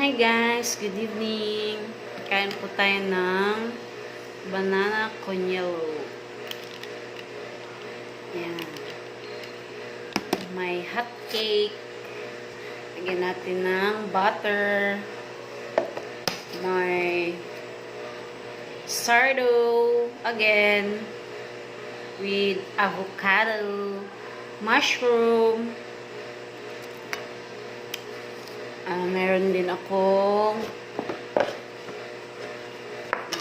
Hi guys, good evening. Kain po tayo ng banana conyelo. Yan. May hot cake. Lagyan natin ng butter. May sourdough again with avocado, mushroom. Meron din akong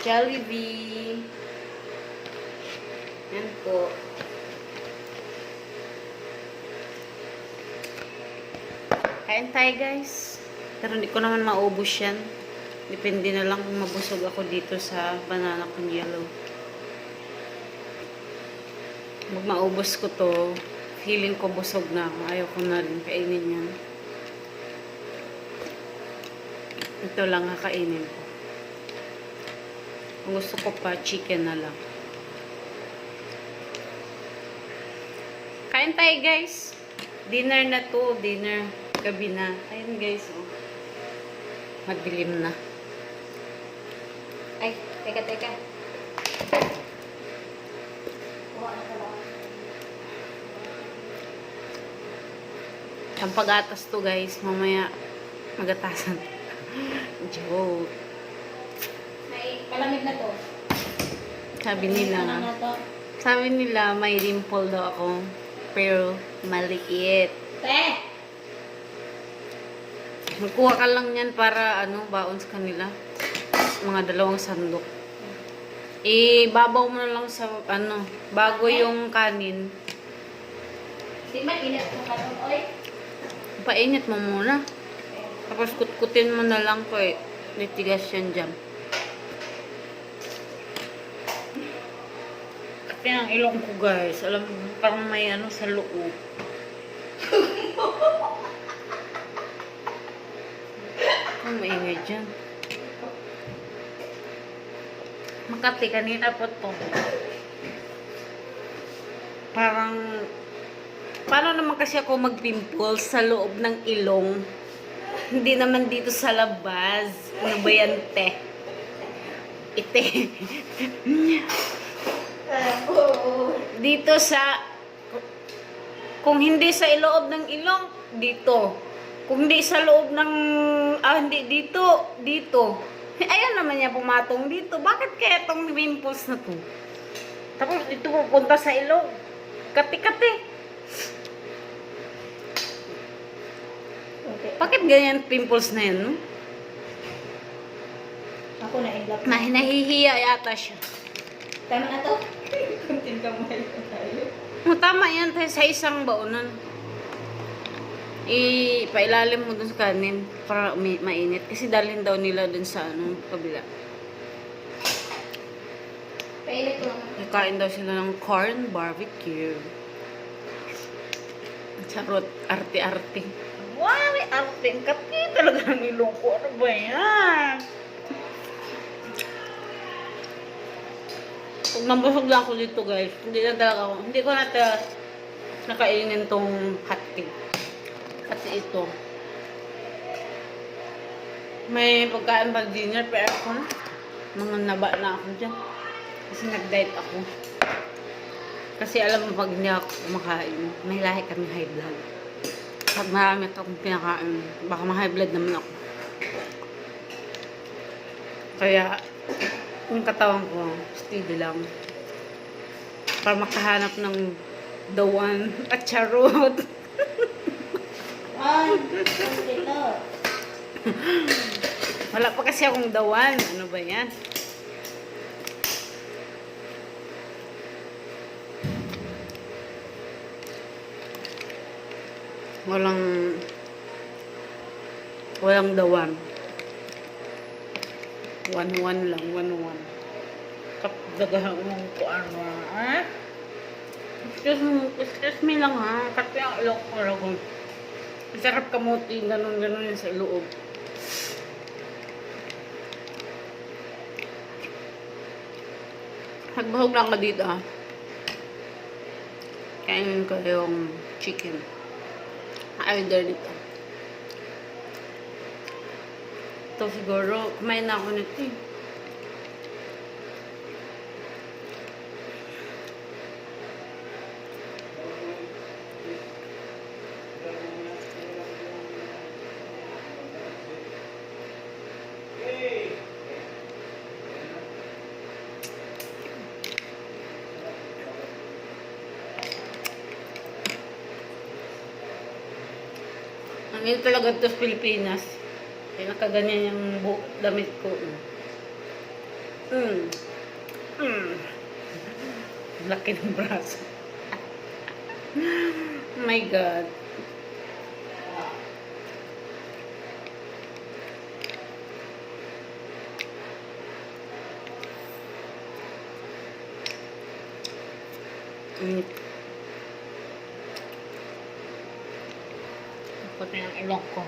Jollibee. Yan po. Kain tayo guys. Pero hindi ko naman maubos yan. Depende na lang kung mabusog ako dito sa banana conyelo. Pag maubos ko to, feeling ko busog na ako. Ayaw ko na rin kainin yan. Ito lang kakainin ko. Kung gusto ko pa, chicken na lang. Kain tayo guys. Dinner na to. Dinner. Gabi na. Ayun guys. Oh. Madilim na. Ay, teka. Ang pag-atas to guys. Mamaya magatasan. Joke. May malamig na to. Sabi nila may dimple daw ako. Pero maliit. Magkuha ka lang yan para baon sa kanila. Mga 2 sandok. Ibabaw mo na lang sa bago yung kanin. Di ba init mo kanon, oy? Painit mo muna. Tapos kutkutin mo na lang ko nitigas yan dyan. Kasi ang ilong ko guys, alam mo, parang may sa loob. Ang maingay dyan. Makati, kanina po to. Parang, paano naman kasi ako mag-pimples sa loob ng ilong? Hindi naman dito sa labas. Ano ba yan, te? Ite. Dito sa... Kung hindi sa iloob ng ilong, dito. Kung hindi sa loob ng... hindi dito. Dito. Ayan naman niya pumatong dito. Bakit kaya itong pimples na to? Tapos dito pupunta sa ilong. Kati-kati. Okay. Bakit ganyan pimples na yan, no? Ako na in love. Nahihiya yata siya. Tama na to? Kunting kamay ko tayo. Tama yan tayo sa isang baonan. Pailalim mo dun sa kanin para mainit. Kasi dalhin daw nila dun sa kabila. Painit ko lang. Nakain daw sila ng corn barbecue. Charot, arte-arte. Wow, may arte. Ang kati talaga ng ilong ko. Ano ba yan? Pag nabusog lang ako dito guys, hindi ko na nakainin tong hotcake. Kasi ito. May pagkain pa dinner, pero ako na. Mga naba na ako dyan. Kasi nag-diet ako. Kasi alam mo, pag hindi ako kumakain, may lahi kami high blood. Pag marami akong pinakain, baka ma-high blood naman ako. Kaya, yung katawan ko, steady lang. Para makahanap ng the one at charot. Wala pa kasi akong the one. Ano ba yan? Walang the one. One lang. One. Kapdagahan mo ko Excuse me lang ha. Kasi ang ilok ko lang. Sarap kamuti. Ganon yan sa loob. Nagbahog lang ka dito ha. Kainin ko yung chicken. Either dito. Ito siguro, kumain na ako nito eh. Ang yun talaga ito sa Pilipinas. Kaya nakaganyan yung damit ko. Laki ng braso. Oh my God. Puti ng ilong ko.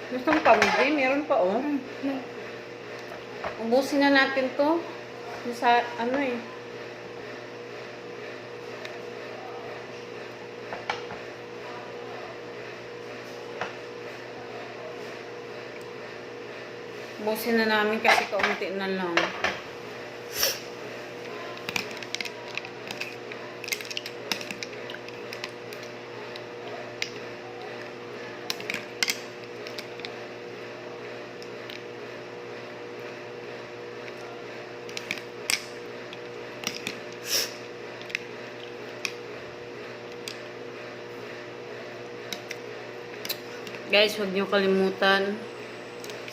Gusto mo pa, Miguel? Meron pa, oh. Ubusin na natin to. Sa, ano eh. Ubusin na namin kasi kaunti na lang. Guys, huwag niyo kalimutan.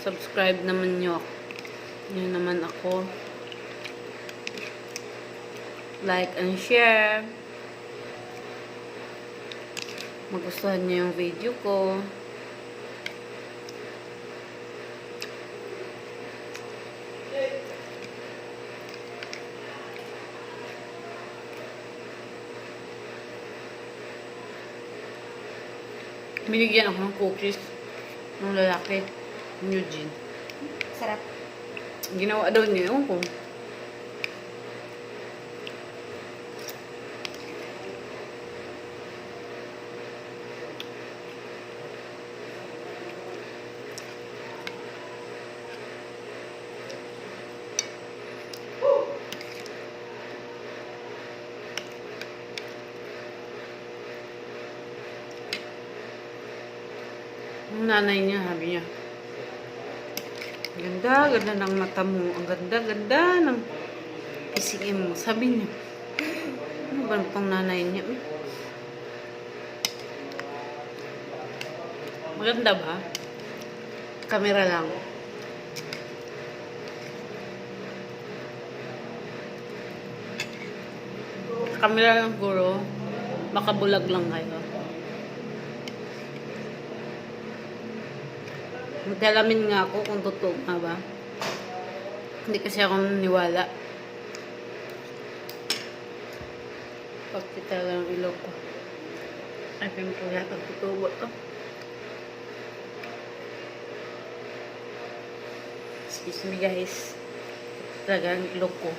Subscribe naman niyo. Yun naman ako. Like and share. Magustuhan niyo yung video ko. Binigyan ako ng cookies ng lalaki, ng Eugene. Sarap. Ginawa daw niya, ewan ko. Ang nanay niya, sabi niya, ganda, ganda ng mata mo. Ang ganda, ganda ng kisingin mo. Sabi niya, ano ba itong nanay niya? Maganda ba? Kamera lang. Kamera lang guro. Makabulag lang kayo. Magdalamin nga ako kung totoo nga ba. Hindi kasi ako naniwala. Pagkita lang ilog ko. Ay, pinto yata totoo to. Excuse me guys. Talaga ang ilog ko.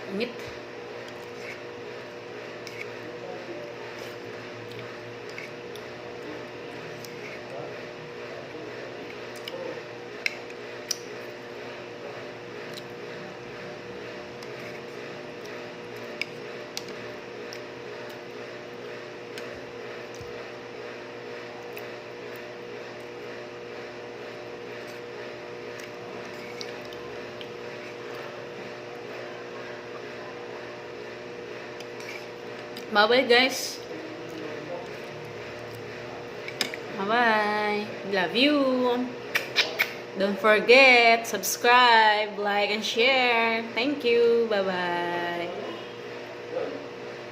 Init. Bye-bye, guys. Bye-bye. Love you. Don't forget, subscribe, like, and share. Thank you. Bye-bye.